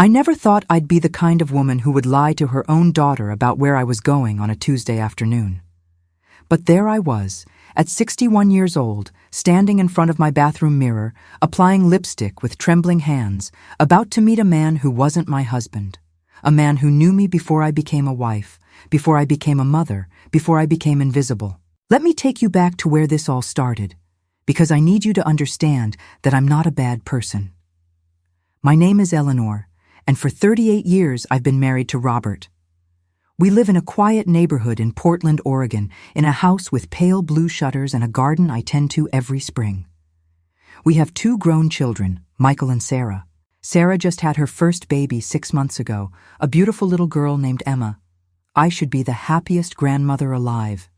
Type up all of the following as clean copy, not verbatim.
I never thought I'd be the kind of woman who would lie to her own daughter about where I was going on a Tuesday afternoon. But there I was, at 61 years old, standing in front of my bathroom mirror, applying lipstick with trembling hands, about to meet a man who wasn't my husband. A man who knew me before I became a wife, before I became a mother, before I became invisible. Let me take you back to where this all started, because I need you to understand that I'm not a bad person. My name is Eleanor, and for 38 years I've been married to Robert. We live in a quiet neighborhood in Portland, Oregon, in a house with pale blue shutters and a garden I tend to every spring. We have 2 grown children, Michael and Sarah. Sarah just had her first baby 6 months ago, a beautiful little girl named Emma. I should be the happiest grandmother alive.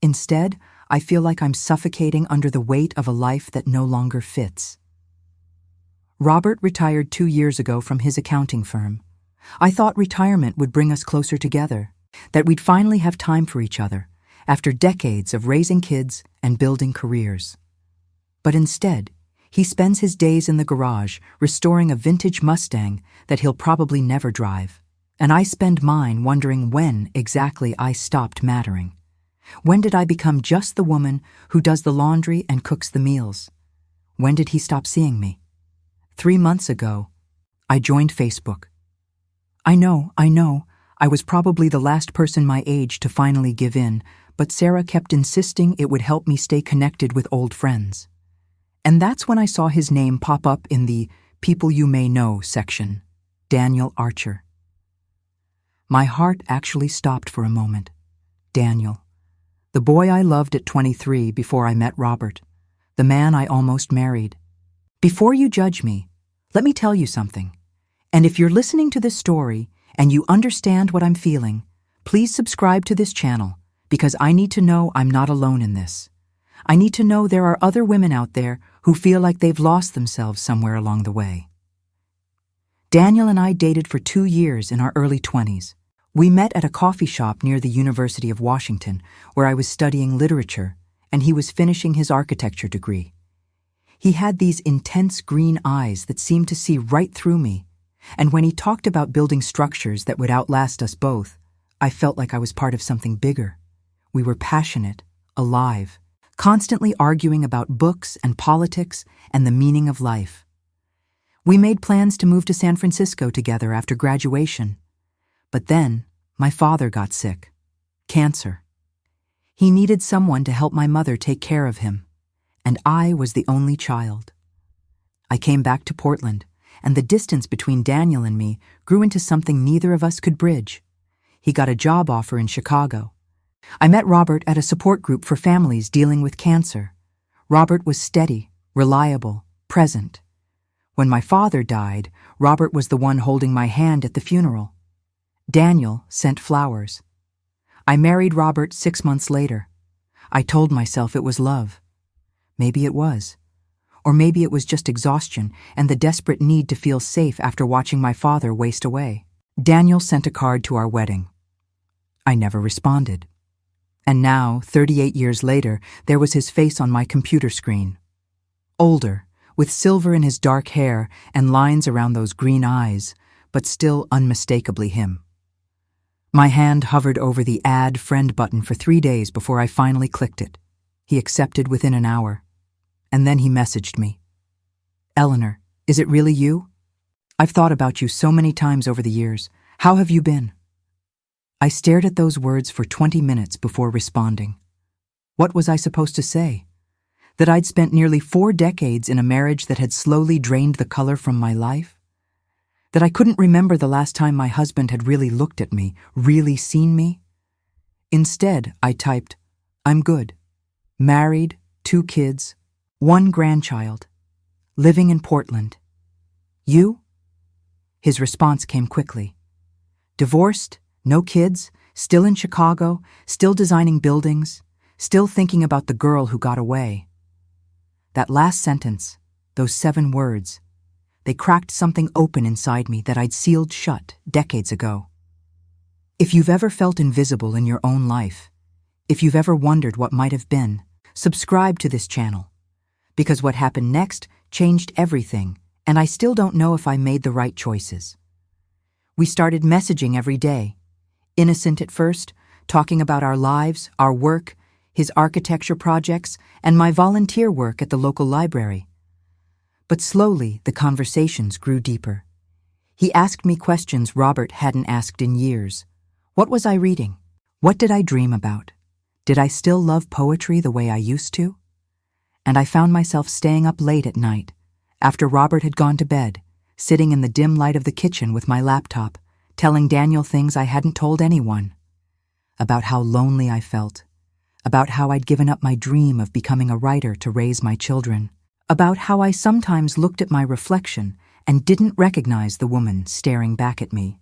Instead, I feel like I'm suffocating under the weight of a life that no longer fits. Robert retired 2 years ago from his accounting firm. I thought retirement would bring us closer together, that we'd finally have time for each other, after decades of raising kids and building careers. But instead, he spends his days in the garage restoring a vintage Mustang that he'll probably never drive. And I spend mine wondering when exactly I stopped mattering. When did I become just the woman who does the laundry and cooks the meals? When did he stop seeing me? 3 months ago, I joined Facebook. I know, I was probably the last person my age to finally give in, but Sarah kept insisting it would help me stay connected with old friends. And that's when I saw his name pop up in the People You May Know section, Daniel Archer. My heart actually stopped for a moment. Daniel, the boy I loved at 23 before I met Robert, the man I almost married. Before you judge me, let me tell you something. And if you're listening to this story and you understand what I'm feeling, please subscribe to this channel, because I need to know I'm not alone in this. I need to know there are other women out there who feel like they've lost themselves somewhere along the way. Daniel and I dated for 2 years in our early 20s. We met at a coffee shop near the University of Washington, where I was studying literature, and he was finishing his architecture degree. He had these intense green eyes that seemed to see right through me, and when he talked about building structures that would outlast us both, I felt like I was part of something bigger. We were passionate, alive, constantly arguing about books and politics and the meaning of life. We made plans to move to San Francisco together after graduation. But then, my father got sick. Cancer. He needed someone to help my mother take care of him, and I was the only child. I came back to Portland, and the distance between Daniel and me grew into something neither of us could bridge. He got a job offer in Chicago. I met Robert at a support group for families dealing with cancer. Robert was steady, reliable, present. When my father died, Robert was the one holding my hand at the funeral. Daniel sent flowers. I married Robert 6 months later. I told myself it was love. Maybe it was. Or maybe it was just exhaustion and the desperate need to feel safe after watching my father waste away. Daniel sent a card to our wedding. I never responded. And now, 38 years later, there was his face on my computer screen. Older, with silver in his dark hair and lines around those green eyes, but still unmistakably him. My hand hovered over the Add Friend button for 3 days before I finally clicked it. He accepted within an hour. And then he messaged me. Eleanor, is it really you? I've thought about you so many times over the years. How have you been? I stared at those words for 20 minutes before responding. What was I supposed to say? That I'd spent nearly 4 decades in a marriage that had slowly drained the color from my life? That I couldn't remember the last time my husband had really looked at me, really seen me? Instead, I typed, I'm good. Married, 2 kids, 1 grandchild, living in Portland. You? His response came quickly. Divorced, no kids, still in Chicago, still designing buildings, still thinking about the girl who got away. That last sentence, those 7 words, they cracked something open inside me that I'd sealed shut decades ago. If you've ever felt invisible in your own life, if you've ever wondered what might have been, subscribe to this channel. Because what happened next changed everything, and I still don't know if I made the right choices. We started messaging every day. Innocent at first, talking about our lives, our work, his architecture projects, and my volunteer work at the local library. But slowly, the conversations grew deeper. He asked me questions Robert hadn't asked in years. What was I reading? What did I dream about? Did I still love poetry the way I used to? And I found myself staying up late at night, after Robert had gone to bed, sitting in the dim light of the kitchen with my laptop, telling Daniel things I hadn't told anyone. About how lonely I felt, about how I'd given up my dream of becoming a writer to raise my children, about how I sometimes looked at my reflection and didn't recognize the woman staring back at me.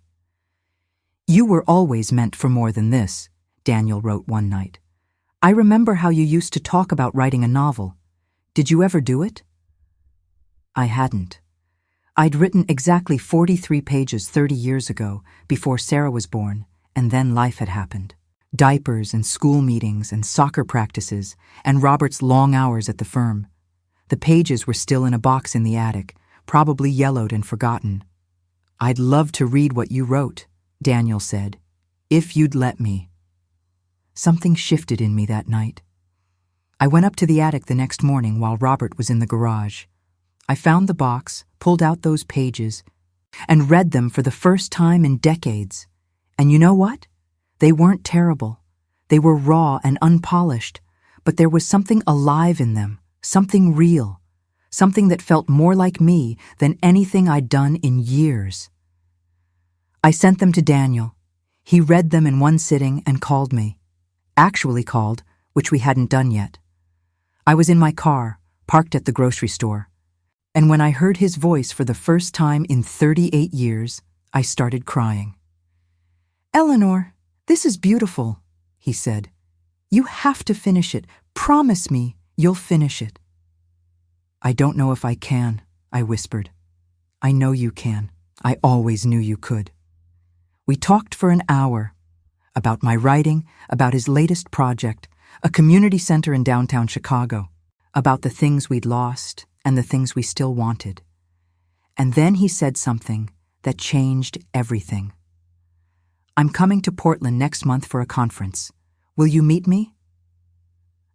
"You were always meant for more than this," Daniel wrote one night. "I remember how you used to talk about writing a novel. Did you ever do it?" I hadn't. I'd written exactly 43 pages 30 years ago, before Sarah was born, and then life had happened. Diapers and school meetings and soccer practices and Robert's long hours at the firm. The pages were still in a box in the attic, probably yellowed and forgotten. "I'd love to read what you wrote," Daniel said, "if you'd let me." Something shifted in me that night. I went up to the attic the next morning while Robert was in the garage. I found the box, pulled out those pages, and read them for the first time in decades. And you know what? They weren't terrible. They were raw and unpolished, but there was something alive in them, something real, something that felt more like me than anything I'd done in years. I sent them to Daniel. He read them in one sitting and called me. Actually called, which we hadn't done yet. I was in my car, parked at the grocery store. And when I heard his voice for the first time in 38 years, I started crying. "Eleanor, this is beautiful," he said. "You have to finish it. Promise me you'll finish it." "I don't know if I can," I whispered. "I know you can. I always knew you could." We talked for an hour about my writing, about his latest project, a community center in downtown Chicago, about the things we'd lost and the things we still wanted. And then he said something that changed everything. "I'm coming to Portland next month for a conference. Will you meet me?"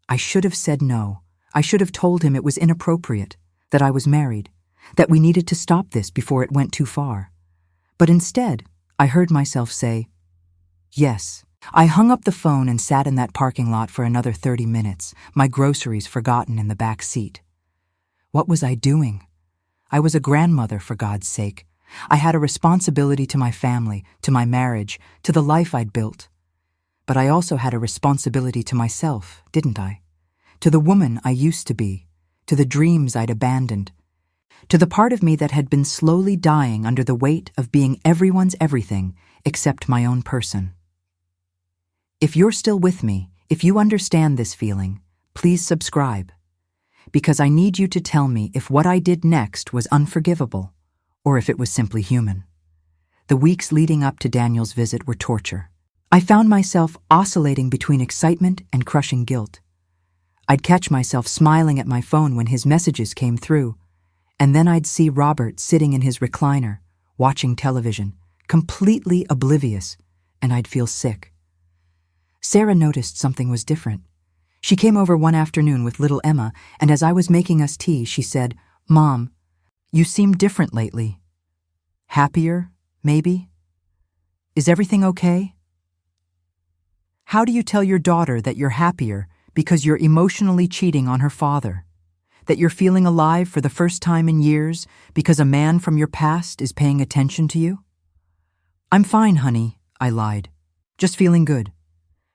I should have said no. I should have told him it was inappropriate, that I was married, that we needed to stop this before it went too far. But instead, I heard myself say, yes. I hung up the phone and sat in that parking lot for another 30 minutes, my groceries forgotten in the back seat. What was I doing? I was a grandmother, for God's sake. I had a responsibility to my family, to my marriage, to the life I'd built. But I also had a responsibility to myself, didn't I? To the woman I used to be, to the dreams I'd abandoned, to the part of me that had been slowly dying under the weight of being everyone's everything except my own person. If you're still with me, if you understand this feeling, please subscribe, because I need you to tell me if what I did next was unforgivable or if it was simply human. The weeks leading up to Daniel's visit were torture. I found myself oscillating between excitement and crushing guilt. I'd catch myself smiling at my phone when his messages came through, and then I'd see Robert sitting in his recliner, watching television, completely oblivious, and I'd feel sick. Sarah noticed something was different. She came over one afternoon with little Emma, and as I was making us tea, she said, "Mom, you seem different lately. Happier, maybe? Is everything okay?" How do you tell your daughter that you're happier because you're emotionally cheating on her father? That you're feeling alive for the first time in years because a man from your past is paying attention to you? "I'm fine, honey," I lied. "Just feeling good.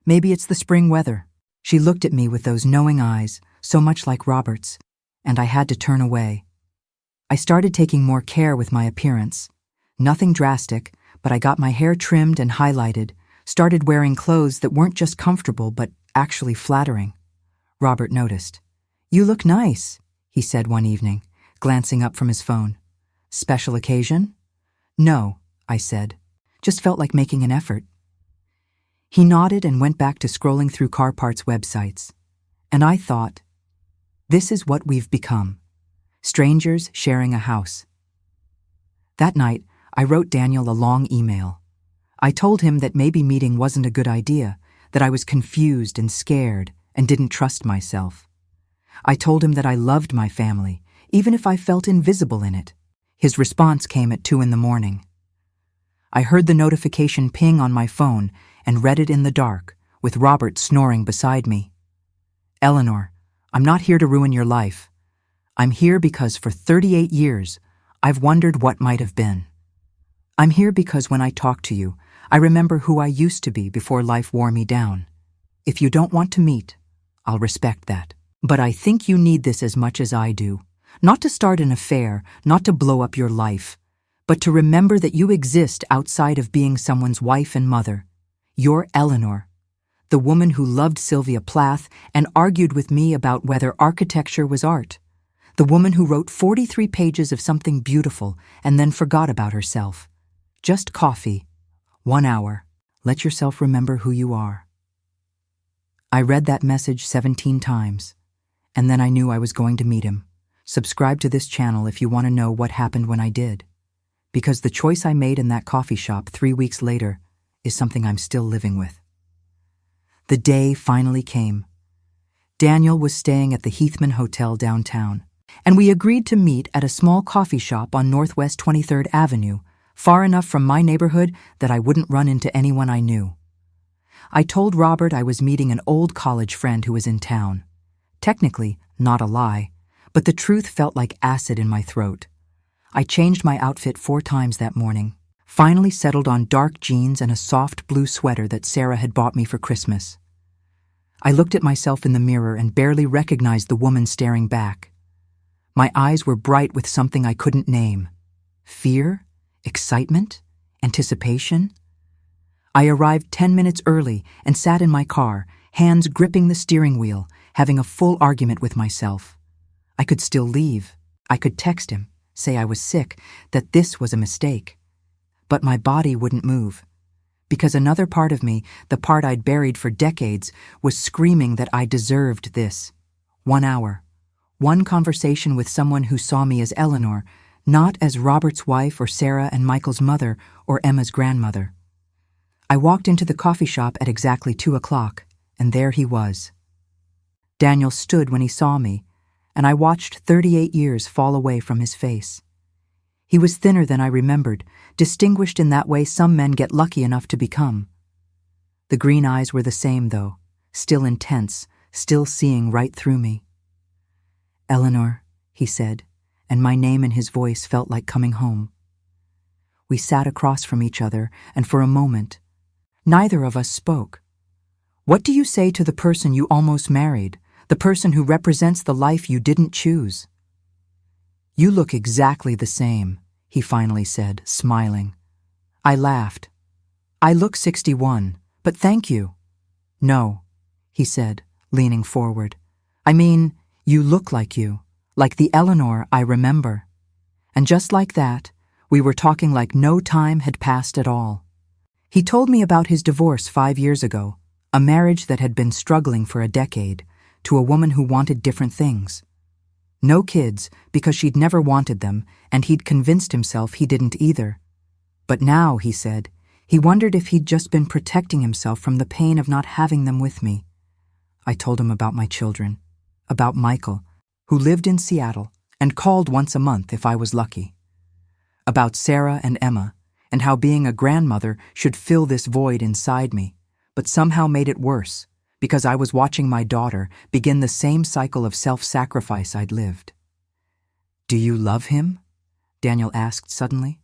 Maybe it's the spring weather." She looked at me with those knowing eyes, so much like Robert's, and I had to turn away. I started taking more care with my appearance. Nothing drastic, but I got my hair trimmed and highlighted, started wearing clothes that weren't just comfortable but actually flattering. Robert noticed. "You look nice," he said one evening, glancing up from his phone. "Special occasion?" "No," I said. "Just felt like making an effort." He nodded and went back to scrolling through car parts websites. And I thought, this is what we've become. Strangers sharing a house. That night, I wrote Daniel a long email. I told him that maybe meeting wasn't a good idea, that I was confused and scared and didn't trust myself. I told him that I loved my family, even if I felt invisible in it. His response came at 2 a.m. I heard the notification ping on my phone and read it in the dark, with Robert snoring beside me. Eleanor, I'm not here to ruin your life. I'm here because for 38 years, I've wondered what might have been. I'm here because when I talk to you, I remember who I used to be before life wore me down. If you don't want to meet, I'll respect that. But I think you need this as much as I do. Not to start an affair, not to blow up your life, but to remember that you exist outside of being someone's wife and mother. You're Eleanor, the woman who loved Sylvia Plath and argued with me about whether architecture was art. The woman who wrote 43 pages of something beautiful and then forgot about herself. Just coffee. 1 hour. Let yourself remember who you are. I read that message 17 times, and then I knew I was going to meet him. Subscribe to this channel if you want to know what happened when I did. Because the choice I made in that coffee shop 3 weeks later is something I'm still living with. The day finally came. Daniel was staying at the Heathman Hotel downtown, and we agreed to meet at a small coffee shop on Northwest 23rd Avenue, far enough from my neighborhood that I wouldn't run into anyone I knew. I told Robert I was meeting an old college friend who was in town. Technically, not a lie, but the truth felt like acid in my throat. I changed my outfit 4 times that morning, finally settled on dark jeans and a soft blue sweater that Sarah had bought me for Christmas. I looked at myself in the mirror and barely recognized the woman staring back. My eyes were bright with something I couldn't name. Fear? Excitement? Anticipation? I arrived 10 minutes early and sat in my car, hands gripping the steering wheel, having a full argument with myself. I could still leave. I could text him, say I was sick, that this was a mistake. But my body wouldn't move, because another part of me, the part I'd buried for decades, was screaming that I deserved this. 1 hour. One conversation with someone who saw me as Eleanor, not as Robert's wife or Sarah and Michael's mother or Emma's grandmother. I walked into the coffee shop at exactly 2 o'clock, and there he was. Daniel stood when he saw me, and I watched 38 years fall away from his face. He was thinner than I remembered, distinguished in that way some men get lucky enough to become. The green eyes were the same, though, still intense, still seeing right through me. Eleanor, he said, and my name in his voice felt like coming home. We sat across from each other, and for a moment, neither of us spoke. What do you say to the person you almost married, the person who represents the life you didn't choose? You look exactly the same, he finally said, smiling. I laughed. I look 61, but thank you. No, he said, leaning forward. I mean, you look like you, like the Eleanor I remember. And just like that, we were talking like no time had passed at all. He told me about his divorce 5 years ago, a marriage that had been struggling for a decade, to a woman who wanted different things. No kids, because she'd never wanted them, and he'd convinced himself he didn't either. But now, he said, he wondered if he'd just been protecting himself from the pain of not having them with me. I told him about my children, about Michael, who lived in Seattle and called once a month if I was lucky, about Sarah and Emma, and how being a grandmother should fill this void inside me, but somehow made it worse, because I was watching my daughter begin the same cycle of self-sacrifice I'd lived. Do you love him? Daniel asked suddenly.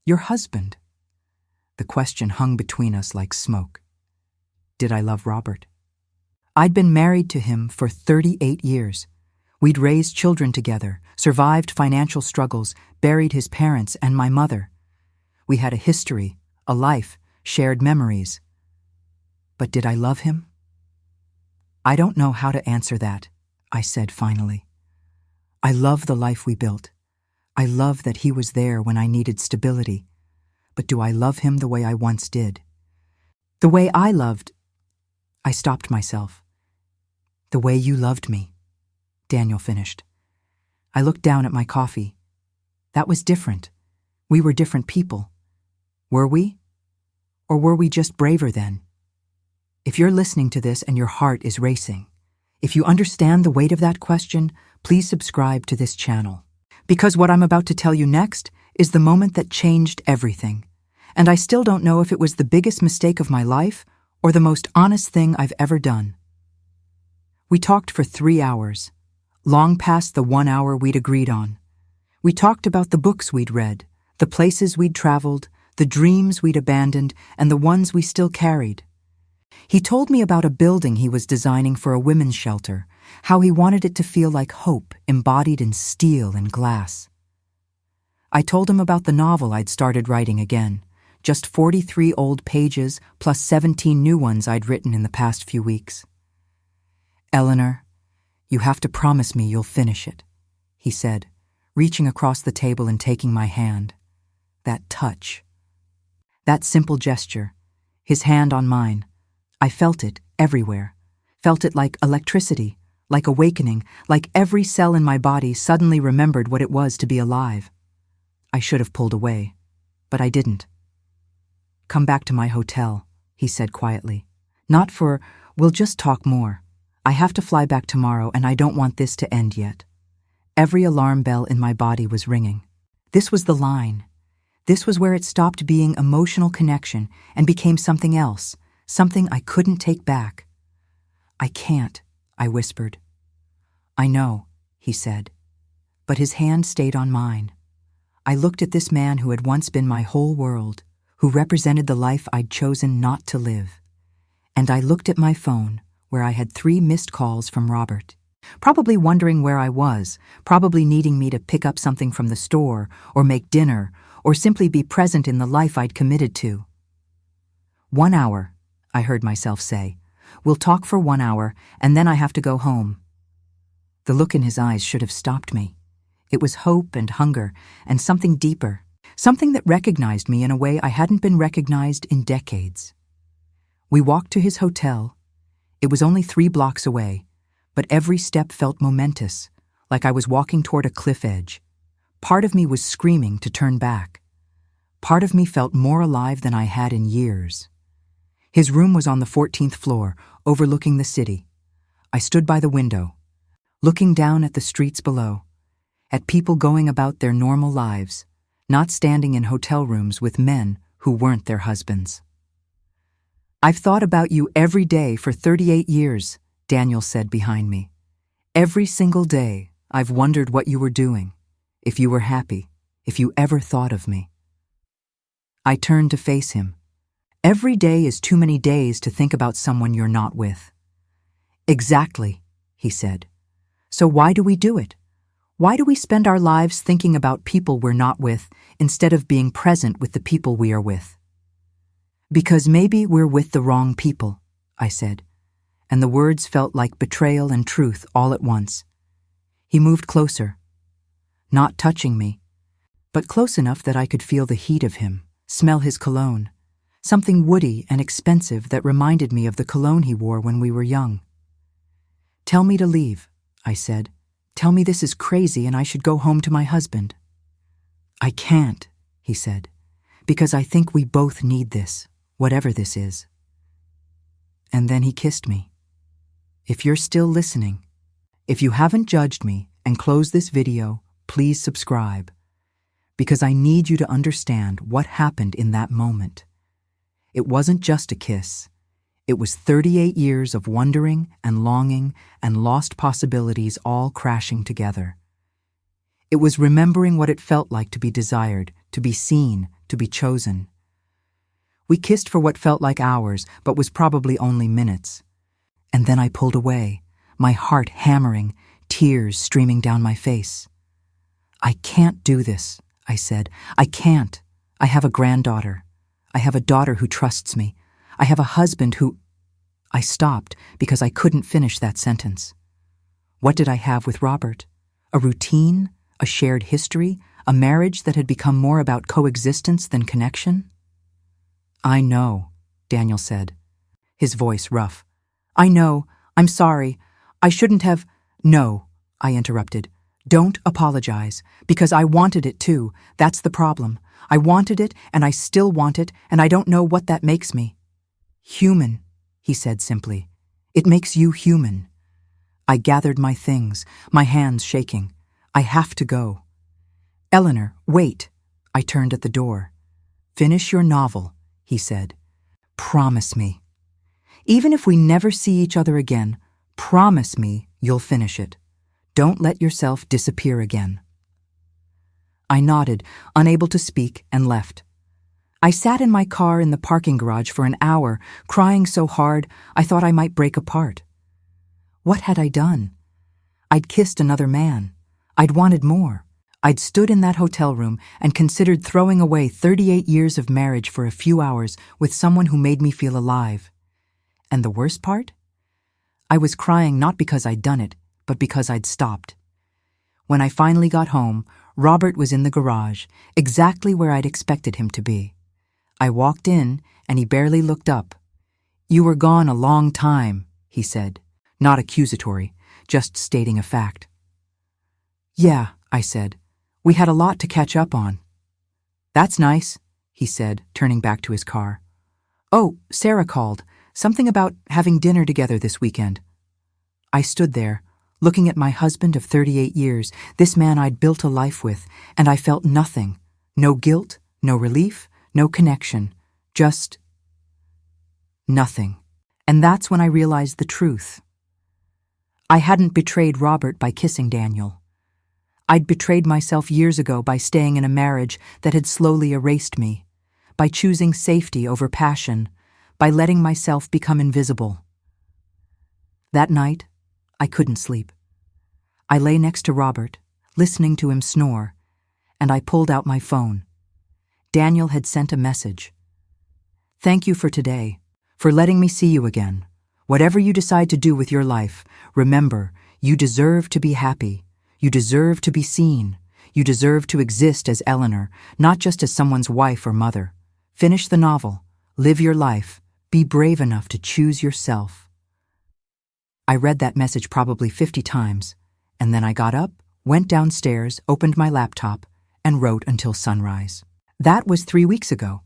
Your husband. The question hung between us like smoke. Did I love Robert? I'd been married to him for 38 years. We'd raised children together, survived financial struggles, buried his parents and my mother. We had a history, a life, shared memories. But did I love him? I don't know how to answer that, I said finally. I love the life we built. I love that he was there when I needed stability. But do I love him the way I once did? The way I loved... I stopped myself. The way you loved me, Daniel finished. I looked down at my coffee. That was different. We were different people. Were we? Or were we just braver then? If you're listening to this and your heart is racing, if you understand the weight of that question, please subscribe to this channel. Because what I'm about to tell you next is the moment that changed everything. And I still don't know if it was the biggest mistake of my life or the most honest thing I've ever done. We talked for 3 hours, long past the 1 hour we'd agreed on. We talked about the books we'd read, the places we'd traveled, the dreams we'd abandoned, and the ones we still carried. He told me about a building he was designing for a women's shelter, how he wanted it to feel like hope embodied in steel and glass. I told him about the novel I'd started writing again, just 43 old pages plus 17 new ones I'd written in the past few weeks. "Eleanor, you have to promise me you'll finish it," he said, reaching across the table and taking my hand. That touch. That simple gesture, his hand on mine. I felt it everywhere. Felt it like electricity, like awakening, like every cell in my body suddenly remembered what it was to be alive. I should have pulled away, but I didn't. "Come back to my hotel," he said quietly. "We'll just talk more. I have to fly back tomorrow and I don't want this to end yet." Every alarm bell in my body was ringing. This was the line. This was where it stopped being emotional connection and became something else, something I couldn't take back. "I can't," I whispered. "I know," he said, but his hand stayed on mine. I looked at this man who had once been my whole world, who represented the life I'd chosen not to live. And I looked at my phone, where I had 3 missed calls from Robert. Probably wondering where I was, probably needing me to pick up something from the store, or make dinner, or simply be present in the life I'd committed to. "1 hour," I heard myself say. "We'll talk for 1 hour, and then I have to go home." The look in his eyes should have stopped me. It was hope and hunger, and something deeper, something that recognized me in a way I hadn't been recognized in decades. We walked to his hotel. It was only 3 blocks away, but every step felt momentous, like I was walking toward a cliff edge. Part of me was screaming to turn back. Part of me felt more alive than I had in years. His room was on the 14th floor, overlooking the city. I stood by the window, looking down at the streets below, at people going about their normal lives, not standing in hotel rooms with men who weren't their husbands. "I've thought about you every day for 38 years, Daniel said behind me. "Every single day, I've wondered what you were doing, if you were happy, if you ever thought of me." I turned to face him. Every day is too many days to think about someone you're not with. "Exactly," he said. "So why do we do it? Why do we spend our lives thinking about people we're not with instead of being present with the people we are with?" "Because maybe we're with the wrong people," I said, and the words felt like betrayal and truth all at once. He moved closer, not touching me, but close enough that I could feel the heat of him, smell his cologne, something woody and expensive that reminded me of the cologne he wore when we were young. "Tell me to leave," I said. "Tell me this is crazy and I should go home to my husband." "I can't," he said, "because I think we both need this, whatever this is." And then he kissed me. If you're still listening, if you haven't judged me and closed this video, please subscribe, because I need you to understand what happened in that moment. It wasn't just a kiss. It was 38 years of wondering and longing and lost possibilities all crashing together. It was remembering what it felt like to be desired, to be seen, to be chosen. We kissed for what felt like hours, but was probably only minutes. And then I pulled away, my heart hammering, tears streaming down my face. "I can't do this," I said. "I can't. I have a granddaughter. I have a daughter who trusts me. I have a husband who—" I stopped because I couldn't finish that sentence. What did I have with Robert? A routine? A shared history? A marriage that had become more about coexistence than connection? "I know," Daniel said, his voice rough. "I know. I'm sorry. I shouldn't have—" "No," I interrupted. "Don't apologize, because I wanted it too. That's the problem. I wanted it, and I still want it, and I don't know what that makes me. Human, he said simply. It makes you human. I gathered my things, my hands shaking. I have to go. Eleanor, wait. I turned at the door. Finish your novel, he said. Promise me. Even if we never see each other again, promise me you'll finish it. Don't let yourself disappear again. I nodded, unable to speak, and left. I sat in my car in the parking garage for an hour, crying so hard I thought I might break apart. What had I done? I'd kissed another man. I'd wanted more. I'd stood in that hotel room and considered throwing away 38 years of marriage for a few hours with someone who made me feel alive. And the worst part? I was crying not because I'd done it, but because I'd stopped. When I finally got home, Robert was in the garage, exactly where I'd expected him to be. I walked in, and he barely looked up. You were gone a long time, he said, not accusatory, just stating a fact. Yeah, I said. We had a lot to catch up on. That's nice, he said, turning back to his car. Oh, Sarah called. Something about having dinner together this weekend. I stood there, looking at my husband of 38 years, this man I'd built a life with, and I felt nothing. No guilt, no relief, no connection. Just nothing. And that's when I realized the truth. I hadn't betrayed Robert by kissing Daniel. I'd betrayed myself years ago by staying in a marriage that had slowly erased me, by choosing safety over passion, by letting myself become invisible. That night, I couldn't sleep. I lay next to Robert, listening to him snore, and I pulled out my phone. Daniel had sent a message. Thank you for today, for letting me see you again. Whatever you decide to do with your life, remember, you deserve to be happy. You deserve to be seen. You deserve to exist as Eleanor, not just as someone's wife or mother. Finish the novel. Live your life. Be brave enough to choose yourself. I read that message probably 50 times, and then I got up, went downstairs, opened my laptop, and wrote until sunrise. That was 3 weeks ago.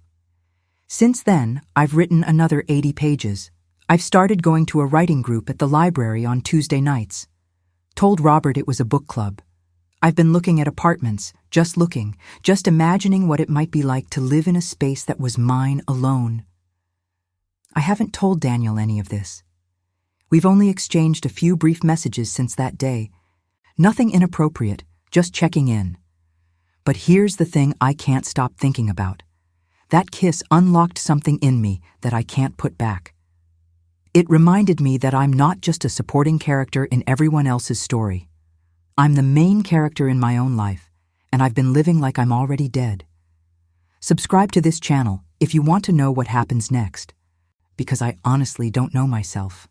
Since then, I've written another 80 pages. I've started going to a writing group at the library on Tuesday nights. Told Robert it was a book club. I've been looking at apartments, just looking, just imagining what it might be like to live in a space that was mine alone. I haven't told Daniel any of this. We've only exchanged a few brief messages since that day. Nothing inappropriate, just checking in. But here's the thing I can't stop thinking about. That kiss unlocked something in me that I can't put back. It reminded me that I'm not just a supporting character in everyone else's story. I'm the main character in my own life, and I've been living like I'm already dead. Subscribe to this channel if you want to know what happens next, because I honestly don't know myself.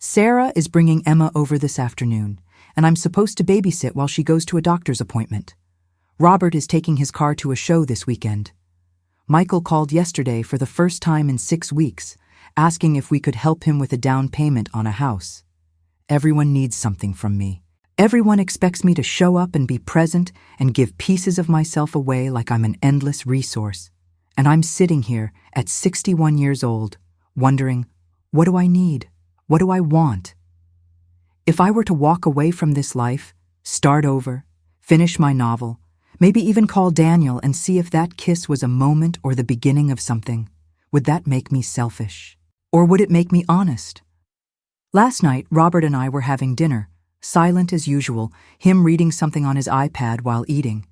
Sarah is bringing Emma over this afternoon, and I'm supposed to babysit while she goes to a doctor's appointment. Robert is taking his car to a show this weekend. Michael called yesterday for the first time in 6 weeks, asking if we could help him with a down payment on a house. Everyone needs something from me. Everyone expects me to show up and be present and give pieces of myself away like I'm an endless resource. And I'm sitting here at 61 years old, wondering, what do I need? What do I want? If I were to walk away from this life, start over, finish my novel, maybe even call Daniel and see if that kiss was a moment or the beginning of something, would that make me selfish? Or would it make me honest? Last night, Robert and I were having dinner, silent as usual, him reading something on his iPad while eating,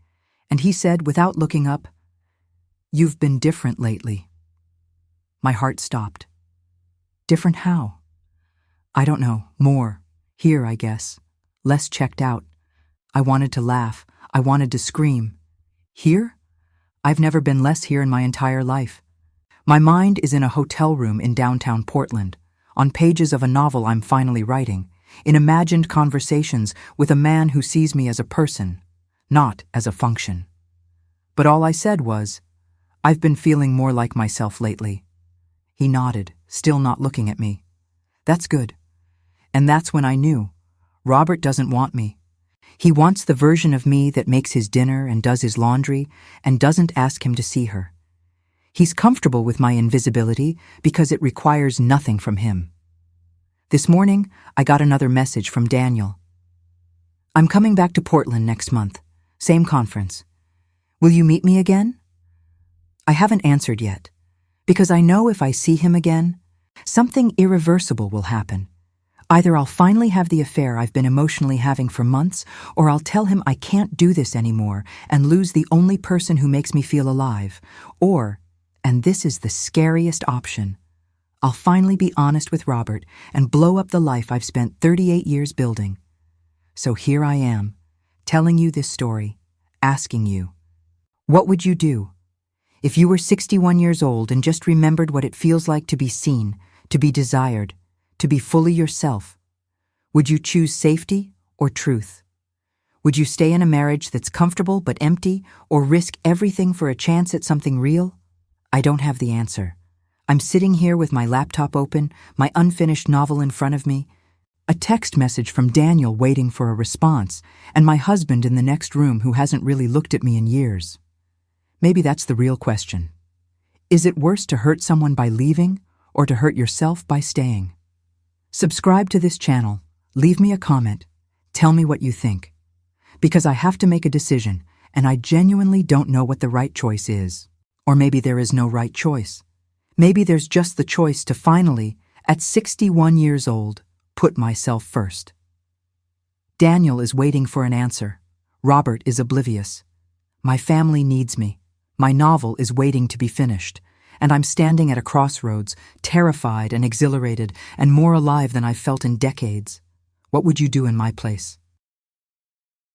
and he said, without looking up, "You've been different lately." My heart stopped. Different how? I don't know, more. Here, I guess. Less checked out. I wanted to laugh. I wanted to scream. Here? I've never been less here in my entire life. My mind is in a hotel room in downtown Portland, on pages of a novel I'm finally writing, in imagined conversations with a man who sees me as a person, not as a function. But all I said was, "I've been feeling more like myself lately." He nodded, still not looking at me. That's good. And that's when I knew. Robert doesn't want me. He wants the version of me that makes his dinner and does his laundry and doesn't ask him to see her. He's comfortable with my invisibility because it requires nothing from him. This morning, I got another message from Daniel. I'm coming back to Portland next month. Same conference. Will you meet me again? I haven't answered yet, because I know if I see him again, something irreversible will happen. Either I'll finally have the affair I've been emotionally having for months, or I'll tell him I can't do this anymore and lose the only person who makes me feel alive. Or, and this is the scariest option, I'll finally be honest with Robert and blow up the life I've spent 38 years building. So here I am, telling you this story, asking you, what would you do? If you were 61 years old and just remembered what it feels like to be seen, to be desired, to be fully yourself, would you choose safety or truth? Would you stay in a marriage that's comfortable but empty, or risk everything for a chance at something real? I don't have the answer. I'm sitting here with my laptop open, my unfinished novel in front of me, a text message from Daniel waiting for a response, and my husband in the next room who hasn't really looked at me in years. Maybe that's the real question. Is it worse to hurt someone by leaving or to hurt yourself by staying? Subscribe to this channel, leave me a comment, tell me what you think. Because I have to make a decision, and I genuinely don't know what the right choice is. Or maybe there is no right choice. Maybe there's just the choice to finally, at 61 years old, put myself first. Daniel is waiting for an answer. Robert is oblivious. My family needs me. My novel is waiting to be finished, and I'm standing at a crossroads, terrified and exhilarated and more alive than I've felt in decades. What would you do in my place?